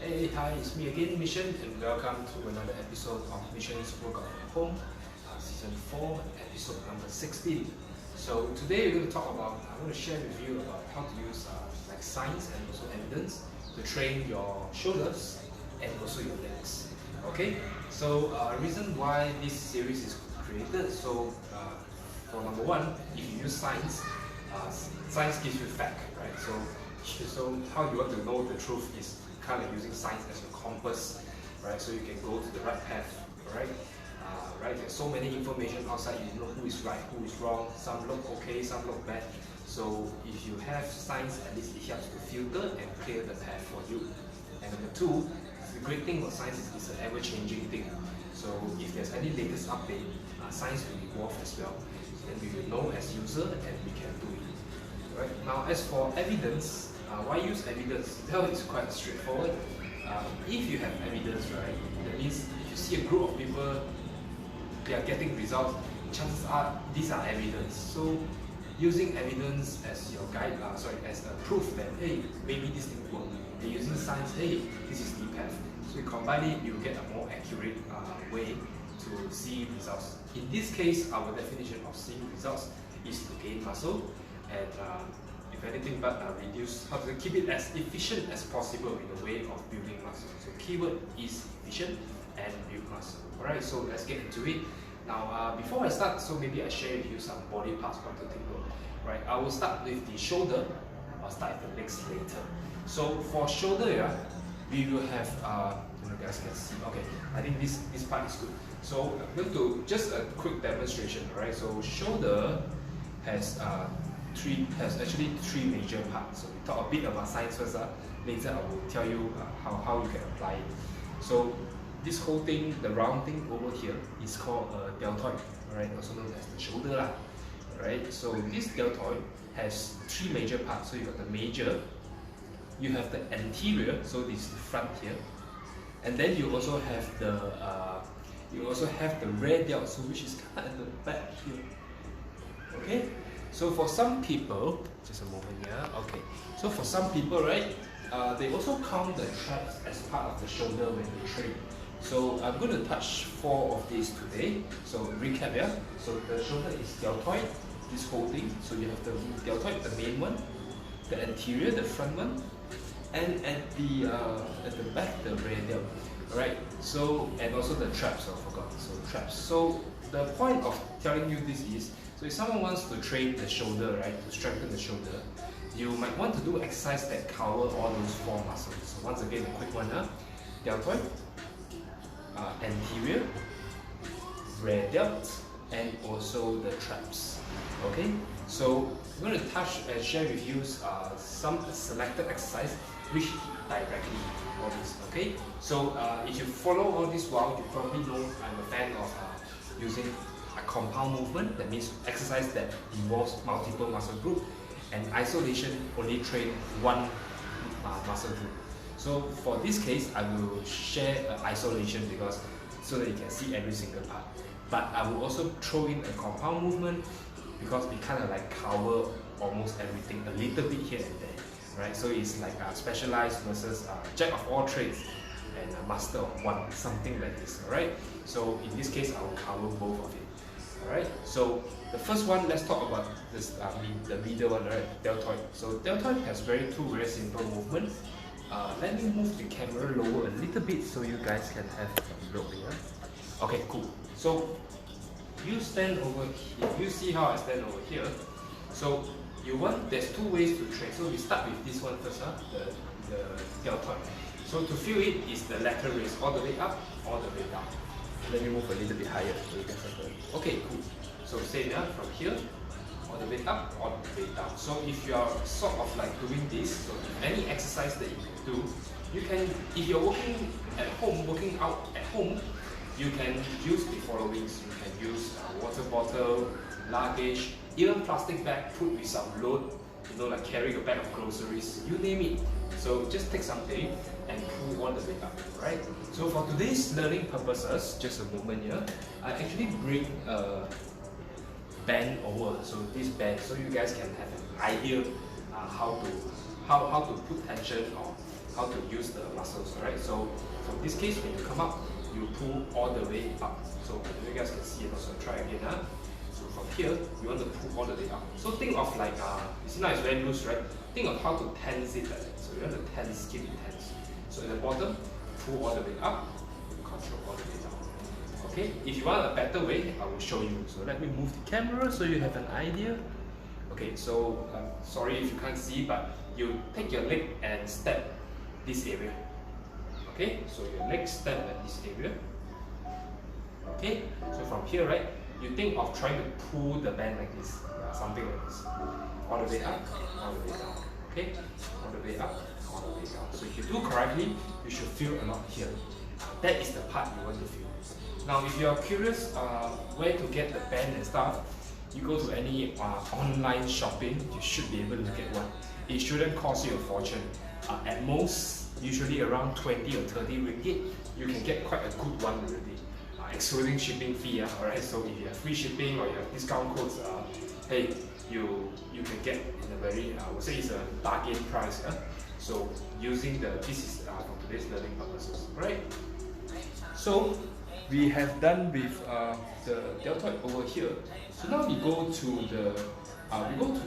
Hey, hi, it's me again, Mission, and welcome to another episode of Mission's Workout at Home, Season 4, episode number 16. So today we're going to talk about, I'm going to share with you about how to use like science and also evidence to train your shoulders and also your legs. Okay, so reason why this series is created, so for number one, if you use science, science gives you fact, right? So how you want to know the truth is kind of using science as your compass, right? So you can go to the right path, right? Right? There's so many information outside. You know who is right, who is wrong. Some look okay, some look bad. So if you have science, at least it helps to filter and clear the path for you. And number two, the great thing about science is it's an ever-changing thing. So if there's any latest update, science will evolve as well. Then we will know as user and we can do it. Right? Now, as for evidence, why use evidence? Well, it's quite straightforward. If you have evidence, right, that means if you see a group of people, they are getting results, chances are these are evidence. So using evidence as your guide, as a proof that, hey, maybe this thing works. And using science, hey, this is the path. So you combine it, you get a more accurate way to see results. In this case, our definition of seeing results is to gain muscle and if anything but reduce, how to keep it as efficient as possible in the way of building muscle. So keyword is efficient and build muscle. Alright, so let's get into it. Now before I start, so maybe I share with you some body parts from the take note. Right, I will start with the shoulder. I'll start with the legs later. So for shoulder, yeah, we will have you guys can see. Okay, I think this part is good. So I'm going to just a quick demonstration. Alright, so shoulder has actually three major parts. So we talk a bit about science first. Later I will tell you how you can apply it. So this whole thing, the round thing over here, is called a deltoid, right? Also known as the shoulder, right? So this deltoid has three major parts. So you got the major, you have the anterior, so this is the front here, and then you also have the rear delt, so which is kind of at the back here. Okay. So for some people, just a moment here. Okay. So for some people, right, they also count the traps as part of the shoulder when they train. So I'm going to touch 4 of these today. So recap, yeah. So the shoulder is deltoid, this whole thing. So you have the deltoid, the main one, the anterior, the front one, and at the back, the rear delt. Alright. So and also the traps. I forgot. So traps. So the point of telling you this is, so if someone wants to train the shoulder, right, to strengthen the shoulder, you might want to do exercise that cover all those 4 muscles. So once again, a quick one, deltoid, anterior, rear delt, and also the traps. Okay, so I'm going to touch and share with you some selected exercise which hit directly all this. Okay, so if you follow all this while, you probably know I'm a fan of using a compound movement. That means exercise that involves multiple muscle group, and isolation only train one muscle group. So for this case, I will share isolation because so that you can see every single part. But I will also throw in a compound movement because we kind of like cover almost everything a little bit here and there, right? So it's like specialized versus jack of all trades and a master of one, something like this. Alright. So in this case, I will cover both of it. Alright, so the first one, let's talk about this, the middle one, right? Deltoid. So deltoid has two very simple movements. Let me move the camera lower a little bit so you guys can have a look here. Okay, cool. So you stand over here. You see how I stand over here. So there's 2 ways to train. So we start with this one first, the deltoid. So to feel it is the lateral raise, all the way up, all the way down. Let me move a little bit higher so you can circle. Okay, cool. So same, from here, all the way up, all the way down. So if you are sort of like doing this, so any exercise that you can do, you can, if you're working at home, working out at home, you can use the following. You can use a water bottle, luggage, even plastic bag, put with some load, like carrying a bag of groceries, you name it. So just take something and pull all the way up, right? So for today's learning purposes, just a moment here, I actually bring a band over. So this band, so you guys can have an idea how to put tension or how to use the muscles. Alright, so from this case, when you come up, you pull all the way up. So you guys can see it also. Try again. So from here, you want to pull all the way up. So think of like, you see now it's very loose, right? Think of how to tense it like that. So you want to tense, keep it tense. So at the bottom, pull all the way up, control all the way down. Okay, if you want a better way, I will show you. So let me move the camera so you have an idea. Okay, so sorry if you can't see, but you take your leg and step this area. Okay, so your leg step at this area. Okay, so from here, right, you think of trying to pull the band like this, something like this. All the way up, all the way down. Okay, all the way up, all the way down. So if you do correctly, you should feel a lot here. That is the part you want to feel. Now, if you are curious where to get the band and stuff, you go to any online shopping, you should be able to get one. It shouldn't cost you a fortune. At most, usually around 20 or 30 ringgit, you can get quite a good one already, excluding shipping fee. Alright, so if you have free shipping or you have discount codes, hey, you can get in a very, I would say it's a bargain price. So using this is for today's learning purposes. Alright, so we have done with the deltoid over here. So now we go to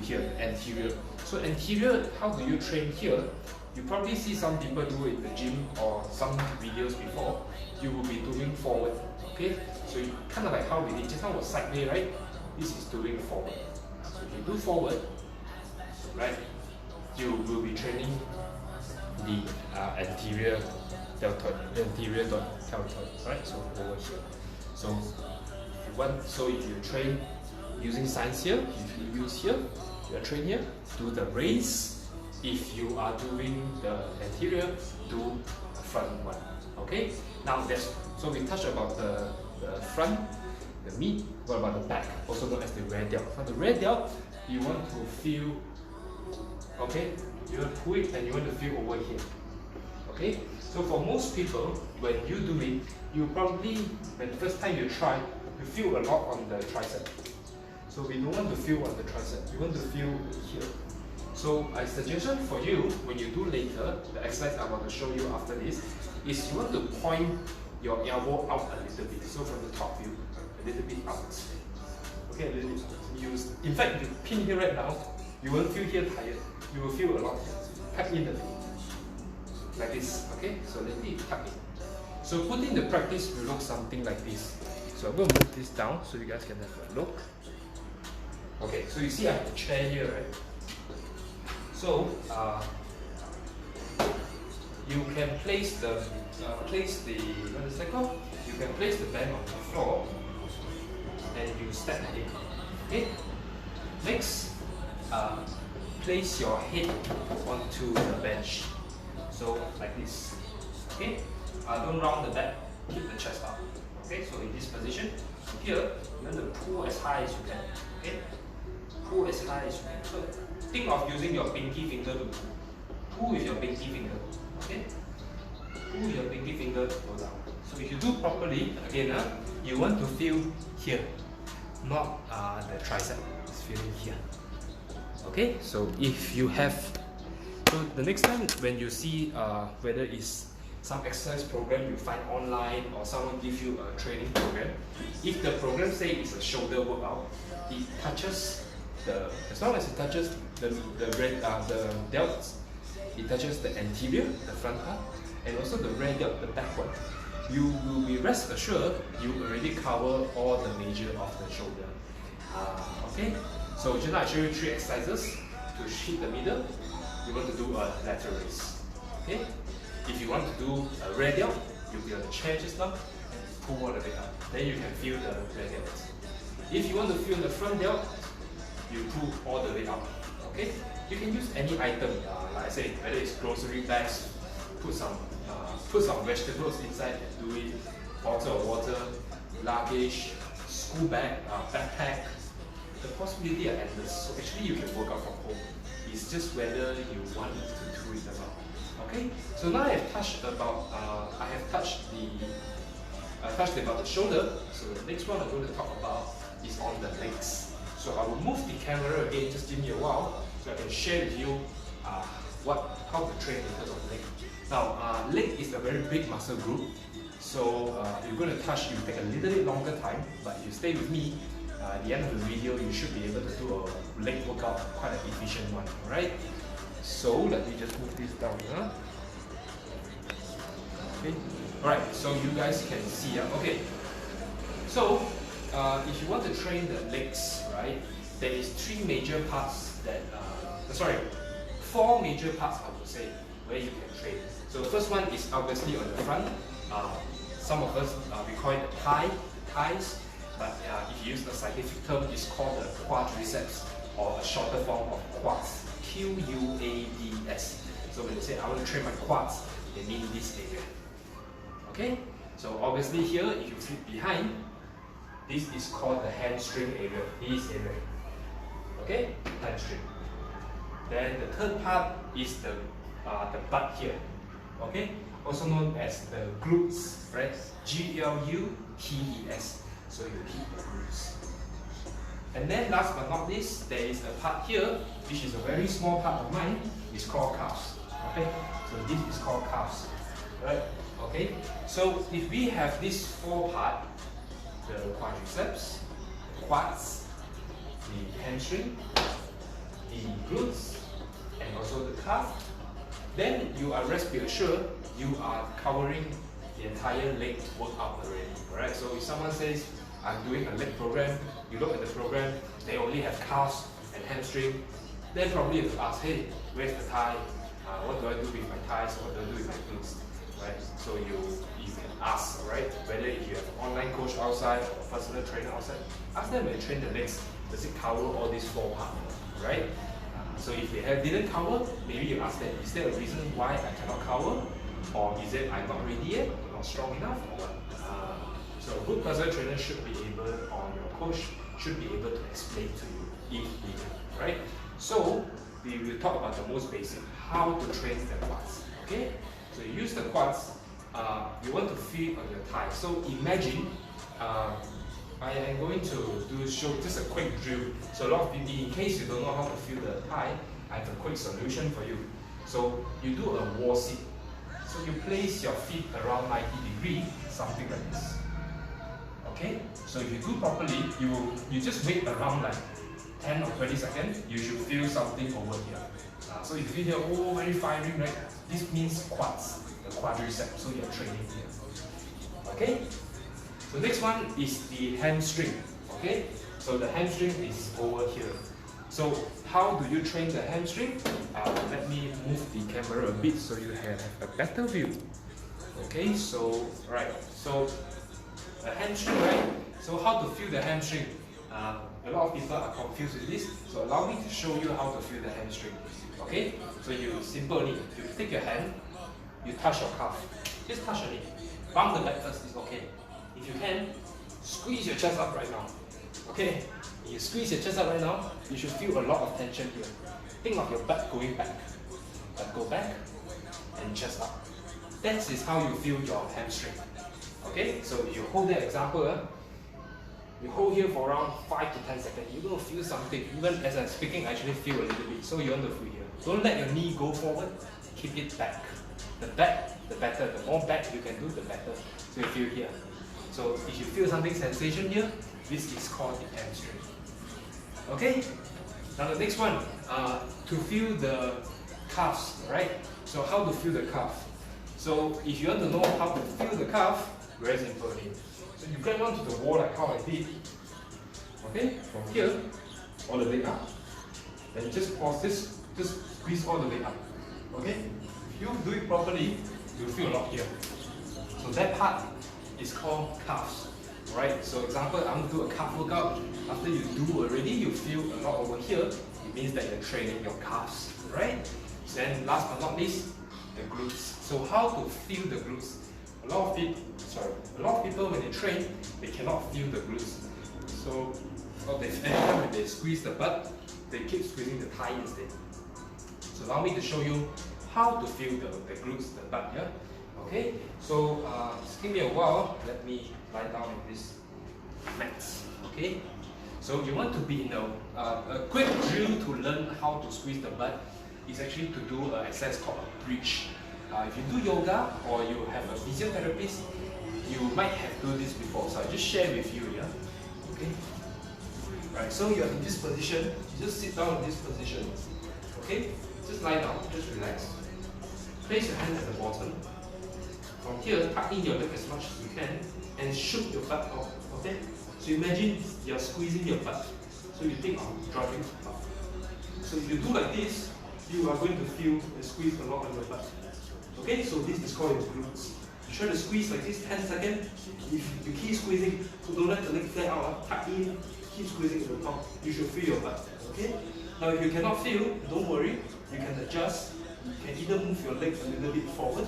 here, anterior. So anterior, how do you train here? You probably see some people do it in the gym or some videos before. You will be doing forward. Okay, so you, kind of like how we did just now was side way, right? This is doing forward. So if you do forward, right, you will be training the anterior deltoid, right? So over here. So if you train using science here, if you use here, you train here, do the raise. If you are doing the anterior, do the front one. Okay. Now so we touched about the front, the mid. What about the back? Also known as the rear delt. Now the rear delt, you want to feel. Okay. You want to pull it and you want to feel over here. Okay. So for most people, when you do it, you probably, when the first time you try, you feel a lot on the tricep. So we don't want to feel on the tricep. You want to feel here. So my suggestion for you, when you do later, the exercise I want to show you after this, is you want to point your elbow out a little bit. So from the top view, a little bit out. Okay, a little bit out. In fact, you pin here right now, you won't feel here tired. You will feel a lot here. Tuck in the pin. Like this, okay? So let me tuck in. So putting the practice will look something like this. So I'm going to move this down so you guys can have a look. Okay, so you see I have the chair here, right? So you can place the what is that called? You can place the band on the floor and you step it. Okay. Next, place your head onto the bench. So like this. Okay. Don't round the back. Keep the chest up. Okay. So in this position, here you want to pull as high as you can. Okay. Pull as high as you can. So think of using your pinky finger to pull. Pull with your pinky finger. Okay? Pull your pinky finger to go down. So if you do properly, again, you want to feel here, not the tricep. It's feeling here. Okay? So if you have, so the next time when you see whether it's some exercise program you find online or someone give you a training program, if the program say it's a shoulder workout, it touches as long as it touches the delts, it touches the anterior, the front part, and also the rear delt, the back one. You will be rest assured you already cover all the major of the shoulder. Okay, so just now I show you 3 exercises to hit the middle. You want to do a lateral raise. Okay, if you want to do a rear delt, you'll be on the chair just now and pull all the way up. Then you can feel the rear delt. If you want to feel the front delt, you pull all the way up. Okay, you can use any item, like I say, whether it's grocery bags, put some vegetables inside and do it, bottle of water, luggage, school bag, backpack. The possibility are endless. So actually you can work out from home. It's just whether you want to do it or not. Okay, so now I have touched about the shoulder. So the next one I'm going to talk about is on the legs. So I will move the camera again, just give me a while, so I can share with you how to train in terms of leg. Now, leg is a very big muscle group, so you're going to touch, it will take a little bit longer time, but if you stay with me, at the end of the video, you should be able to do a leg workout, quite an efficient one, alright? So, let me just move this down here. Okay. Alright, so you guys can see, okay. So, if you want to train the legs, right, there is three major parts that, four major parts I would say, where you can train. So the first one is obviously on the front. Some of us, we call it thighs, but if you use the scientific term, it's called the quadriceps, or a shorter form of quads, Q-U-A-D-S. So when you say, I want to train my quads, they mean this area. Okay? So obviously here, if you flip behind, this is called the hamstring area, this area. Okay? Hamstring. Then the third part is the butt here. Okay? Also known as the glutes, right? G-L-U-T-E-S. So you hit the glutes. And then last but not least, there is a part here, which is a very small part of mine. It's called calves. Okay? So this is called calves. Right? Okay? So if we have this four part, the quadriceps, the quads, the hamstring, the glutes, and also the calf, then you are rest be assured you are covering the entire leg workout already. Alright, so if someone says, I'm doing a leg program, you look at the program, they only have calves and hamstring, then probably you have to ask, hey, where's the thigh? What do I do with my thighs? What do I do with my glutes? Right? So you can ask, right? Whether if you have an online coach outside or a personal trainer outside, ask them when you train the legs, does it cover all these four parts? Right? So if they didn't cover, maybe you ask them, is there a reason why I cannot cover? Or is it I'm not ready yet, I'm not strong enough, or what? So a good personal trainer should be able, or your coach should be able to explain to you if needed, right? So we will talk about the most basic, how to train the quads, okay? So you use the quads, you want to feel on your thighs. So imagine, I am going to show just a quick drill. So a lot of people, in case you don't know how to feel the thigh, I have a quick solution for you. So you do a wall sit. So you place your feet around 90 degrees, something like this. Okay? So if you do properly, you just wait around like 10 or 20 seconds, you should feel something over here. So if you feel here, oh, very firing, right? This means quads, the quadriceps. So you're training here. Okay? So next one is the hamstring. Okay? So the hamstring is over here. So how do you train the hamstring? Let me move the camera a bit so you have a better view. Okay, so right, so the hamstring, right? So how to feel the hamstring? A lot of people are confused with this. So allow me to show you how to feel the hamstring. Okay, so you simply you take your hand, you touch your calf, just touch on it. Bump the back first is okay. If you can, squeeze your chest up right now. Okay, you squeeze your chest up right now, you should feel a lot of tension here. Think of your back going back. But go back and chest up. That is how you feel your hamstring. Okay, so you hold that example. You hold here for around 5 to 10 seconds. You're going to feel something. Even as I'm speaking, I actually feel a little bit. So you want to feel here. Don't let your knee go forward. Keep it back. The back, the better. The more back you can do, the better. So you feel here. So if you feel something sensation here, this is called the hamstring. Okay? Now the next one, to feel the calves, right? So how to feel the calf? So if you want to know how to feel the calf, very simple. So you grab onto the wall like how I did. Okay? From here, all the way up. Then you just pause this, just squeeze all the way up. Okay? If you do it properly, you'll feel a lot here. So that part is called calves. Right? So example, I'm going to do a calf workout. After you do already, you feel a lot over here. It means that you're training your calves. Right? Then last but not least, the glutes. So how to feel the glutes? A lot of people when they train, they cannot feel the glutes. So anytime when they squeeze the butt, they keep squeezing the thigh instead. So allow me to show you how to feel the glutes, the butt here. Okay, so just give me a while. Let me lie down in this mat. Okay, so you want to be in a quick drill to learn how to squeeze the butt is actually to do an exercise called a bridge. if you do yoga or you have a physiotherapist, you might have done this before. So I just share with you, yeah. Okay. Right. So you're in this position. You just sit down in this position. Okay. Just lie down. Just relax. Place your hand at the bottom. From here, tuck in your leg as much as you can and shoot your butt out. Okay. So imagine you're squeezing your butt. So you think of driving up. So if you do like this, you are going to feel the squeeze a lot on your butt. Okay, so this is called your glutes. You try to squeeze like this 10 seconds. If you keep squeezing, so don't let the leg flare out, tuck in, keep squeezing at the top. You should feel your butt. Okay? Now if you cannot feel, don't worry, you can adjust. You can either move your leg a little bit forward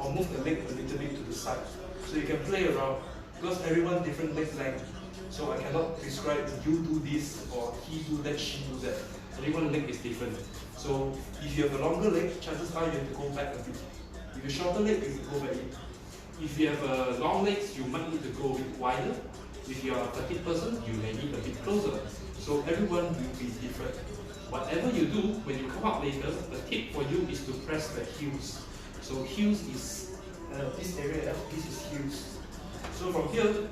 or move the leg a little bit to the side. So you can play around because everyone different leg length. So I cannot prescribe you do this or he do that, she do that. Everyone's leg is different. So if you have a longer leg, chances are you have to go back a bit. If you have a shorter leg, you can go back in. If you have a long legs, you might need to go a bit wider. If you are a petite person, you may need a bit closer. So everyone will be different. Whatever you do, when you come up later, the tip for you is to press the heels. So heels is this area, this is heels. So from here,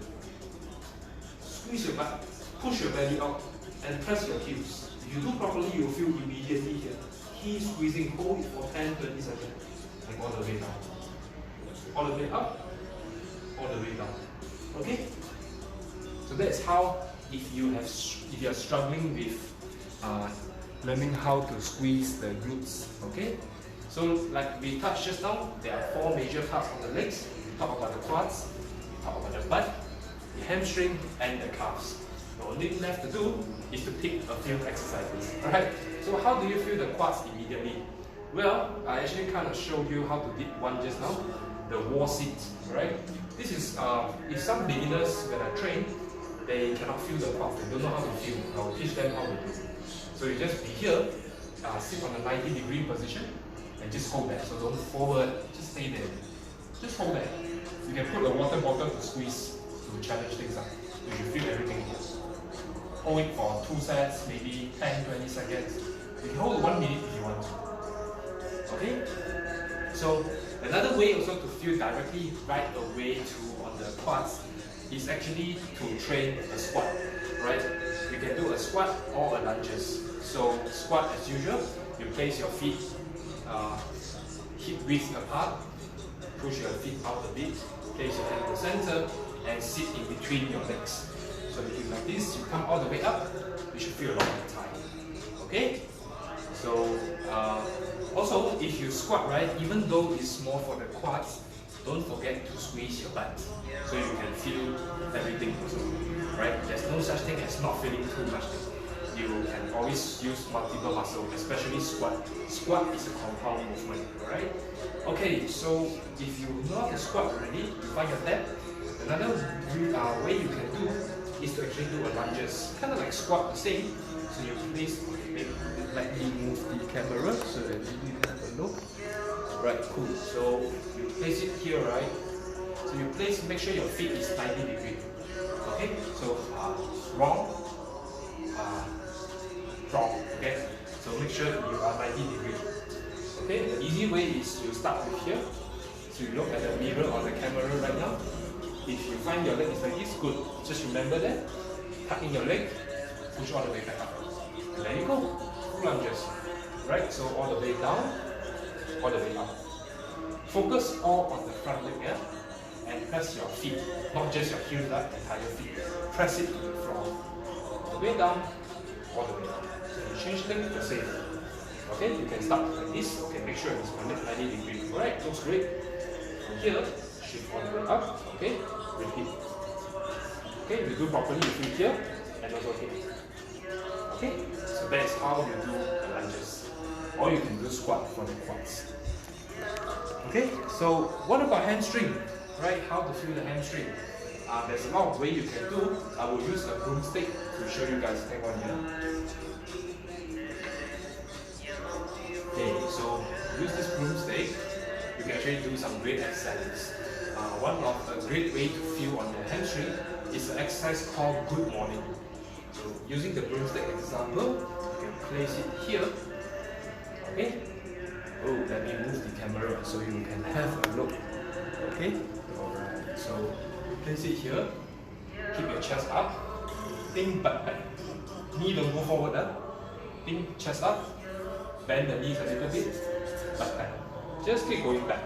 squeeze your butt, push your belly out, and press your heels. If you do properly, you will feel immediately here. Heel squeezing, hold it for 10-20 seconds, and all the way down. All the way up, all the way down. Okay? So that's how, if you are struggling with learning how to squeeze the glutes. Okay? So like we touched just now, there are 4 major parts of the legs. We talk about the quads, we talk about the butt, the hamstring, and the calves. The only thing left to do is to pick a few exercises. Alright? So how do you feel the quads immediately? Well, I actually kind of showed you how to did one just now, the wall sit. Right? This is if some beginners when I train, they cannot feel the quads, they don't know how to feel. I will teach them how to do. So you just be here, sit on a 90-degree position, and just hold there. So don't forward, just stay there. Just hold there. You can put a water bottle to squeeze to challenge things up. You should feel everything here. Hold it for 2 sets, maybe 10-20 seconds. You can hold it 1 minute if you want to. Okay? So another way also to feel directly right away to on the quads is actually to train a squat. Right? You can do a squat or a lunges. So squat as usual, you place your feet hip width apart, push your feet out a bit, place your hand in the center, and sit in between your legs. So if you do like this, you come all the way up, you should feel a lot of time. Okay? So also, if you squat, right, even though it's more for the quads, don't forget to squeeze your butt so you can feel everything also. Right? There's no such thing as not feeling too much. You can always use multiple muscles, especially squat. Squat is a compound movement, alright? Okay, so if you know how to squat already, you find your depth. Another way you can do is to actually do a lunges. Kind of like squat the same. So you place, let me move the camera so that you have a look. Right, cool. So you place it here, right? So you place, make sure your feet is 90 degrees. Okay, so wrong, wrong, okay? So make sure you are 90 degrees. Okay, the easy way is you start with here. So you look at the mirror or the camera right now. If you find your leg is like this, good. Just remember that. Tuck in your leg, push all the way back up. And there you go. Full lunges. Right, so all the way down, all the way up. Focus all on the front leg, yeah? And press your feet, not just your heels, but entire feet. Press it to the floor. All the way down, all the way up. So you change leg, the same. Okay, you can start like this. Okay, make sure it's 90 degrees. Alright, looks great. From here, shift all the way up. Okay, repeat. Okay, you do properly, you feel here and also here. Okay, so that's how you do the lunges. Or you can do squat for the quads. Okay, so what about hamstring? Right, how to feel the hamstring? There's a lot of ways you can do. I will use a broomstick to show you guys. Take one here. Okay, so use this broomstick. You can actually do some great exercises. One of the great way to feel on the hamstring is an exercise called good morning. So using the broomstick example, you can place it here. Okay, Oh, let me move the camera so you can have a look. Okay? Alright, so place it here. Keep your chest up. Think butt back. Knee don't go forward. Think chest up. Bend the knees a little bit. Butt back. Just keep going back.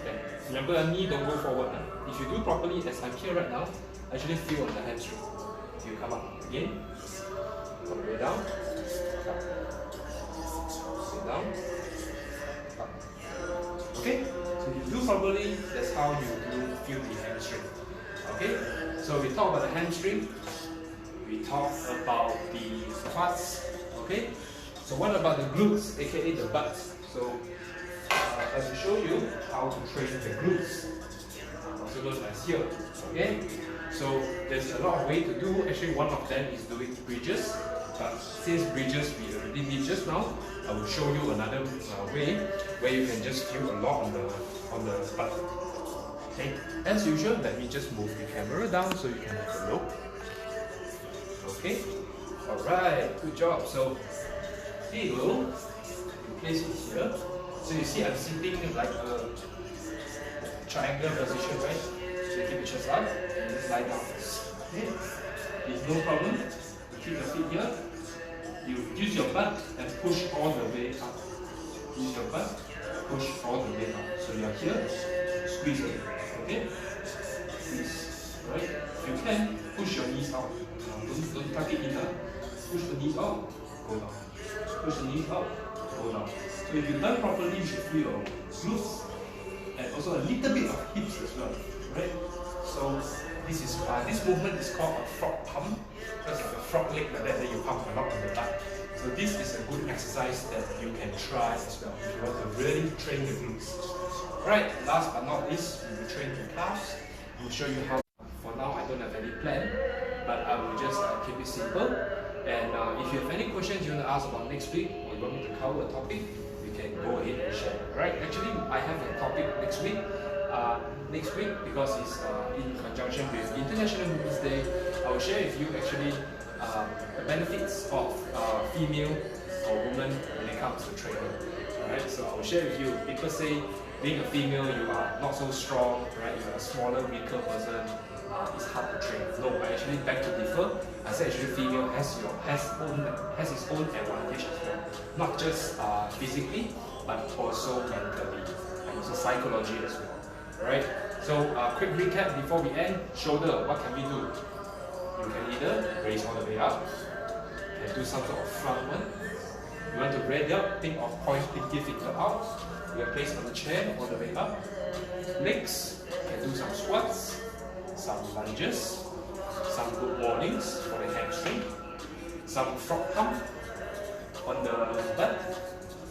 Okay. Remember, knee don't go forward. If you do properly, as I'm here right now, actually feel on the hamstring. You come up again. All the way down. Up. Sit down. Up. Okay? So if you do properly, that's how you do feel the hamstring. Okay? So we talk about the hamstring. We talk about the quads. Okay? So what about the glutes, aka the butt? So I will show you how to train the glutes. Also known as here. Okay? So there's a lot of ways to do. Actually, one of them is doing bridges. But since bridges we already did just now, I will show you another way where you can just feel a lot on the butt. Okay. As usual, let me just move the camera down so you can have a look. Okay. Alright. Good job. So here you go. You place it here. So you see I'm sitting like a triangle position, right? So you keep your chest up and just lie down. Okay. If no problem, you keep your feet here. You use your butt and push all the way up. Use your butt, push all the way up. So you are here, squeeze it. Okay? Squeeze. Right? If you can, push your knees out. Don't tuck it in. Push the knees out, go down. Push the knees out, go down. So if you done properly, you should feel your glutes and also a little bit of hips as well. Right? So this movement is called a frog pump. Just like a frog leg like that, then you pump a lot on the butt. So this is a good exercise that you can try as well if you want to really train the glutes. Alright, last but not least, we will train the calves. I will show you how. For now, I don't have any plan, but I will just keep it simple. And if you have any questions you want to ask about next week, or you want me to cover a topic, you can go ahead and share. Alright, actually, I have a topic next week. Because it's in conjunction with International Women's Day, I will share with you actually the benefits of female or woman when it comes to training. Alright, so I will share with you. People say being a female, you are not so strong, right? You are a smaller, weaker person. It's hard to train. No, I actually beg to differ. I say actually female has its own advantage as well. Not just physically, but also mentally and also psychology as well. Right? So quick recap before we end. Shoulder, what can we do? You can either raise all the way up, you can do some sort of front one. You want to raise up, think of point pinky finger out. You can place on the chair all the way up. Legs, you can do some squats, some lunges, some good mornings for the hamstring, some frog pump on the butt,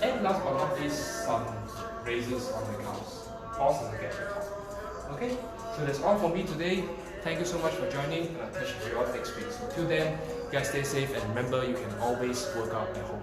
and last but not least, some raises on the calves. Pause and get the top. Okay, so that's all for me today. Thank you so much for joining, and I'll catch you all next week. So till then, guys, stay safe and remember, you can always work out at home.